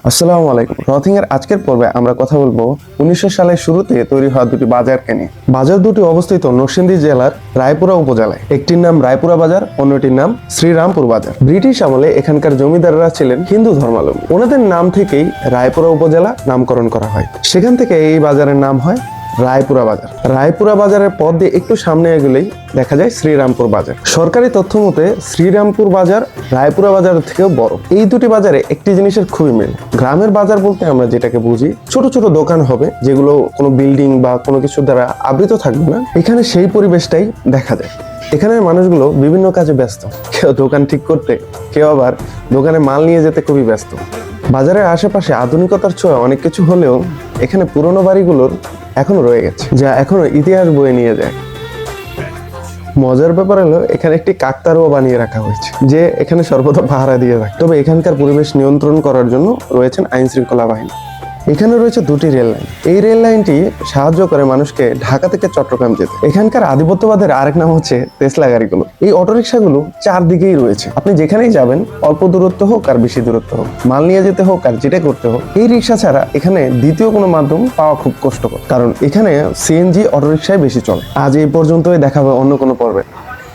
আসসালামু আলাইকুম। রথিং এর আজকের পর্বে আমরা কথা বলবো 1900 সালের শুরুতে তৈরি হওয়া দুটি বাজারকে নিয়ে। বাজার দুটি অবস্থিত নরসিংদী জেলার রায়পুরা উপজেলায়। একটির নাম রায়পুরা বাজার, অন্যটির নাম শ্রীরামপুর বাজার। ব্রিটিশ আমলে এখানকার জমিদাররা ছিলেন হিন্দু ধর্মাবলম্বী। ওনাদের নাম থেকেই রায়পুরা উপজেলা নামকরণ করা হয়। সেখান থেকে এই বাজারের নাম হয় রায়পুরা বাজার। রায়পুরা বাজারের পথ দিয়ে একটু সামনে এগোলেই দেখা যায় শ্রীরামপুর বাজার। সরকারি তথ্য মতে শ্রীরামপুর বাজার রায়পুরা বাজার থেকেও বড়। এই দুটি বাজারে একটি জিনিসের খুবই মিল। গ্রামের বাজার বলতে আমরা যেটাকে বুঝি, ছোট ছোট দোকান হবে যেগুলো কোনো বিল্ডিং বা কোনো কিছু দ্বারা আবৃত থাকবে না। এখানে সেই পরিবেশটাই দেখা যায়। এখানের মানুষগুলো বিভিন্ন কাজে ব্যস্ত, কেউ দোকান ঠিক করতে, কেউ আবার দোকানে মাল নিয়ে যেতে খুবই ব্যস্ত। বাজারের আশেপাশে আধুনিকতার ছোঁয়া অনেক কিছু হলেও এখানে পুরনো বাড়িগুলোর এখনো রয়ে গেছে, যা এখনো ইতিহাস বয়ে নিয়ে যায়। মজার ব্যাপার হলো এখানে একটি কাকতারুয়া বানিয়ে রাখা হয়েছে, যে এখানে সর্বদা পাহারা দিয়ে থাকে। তবে এখানকার পরিবেশ নিয়ন্ত্রণ করার জন্য রয়েছেন আইন শৃঙ্খলা বাহিনী। এখানে রয়েছে দুটি রেল লাইন। এই রেল লাইনটি সাহায্য করে মানুষকে ঢাকা থেকে চট্টগ্রাম যেতে। এখানকার আধিপত্যবাদের আরেক নাম হচ্ছে টেসলা গাড়িগুলো। এই অটোরিকশাগুলো চারদিকেই রয়েছে। আপনি যেখানেই যাবেন, অল্প দূরত্ব হোক আর বেশি দূরত্ব হোক, মাল নিয়ে যেতে হোক আর যেটা করতে হোক, এই রিক্সা ছাড়া এখানে দ্বিতীয় কোনো মাধ্যম পাওয়া খুব কষ্টকর, কারণ এখানে সিএনজি অটোরিকশায় বেশি চলে। আজ এই পর্যন্তই, দেখা হবে অন্য কোনো পর্বে।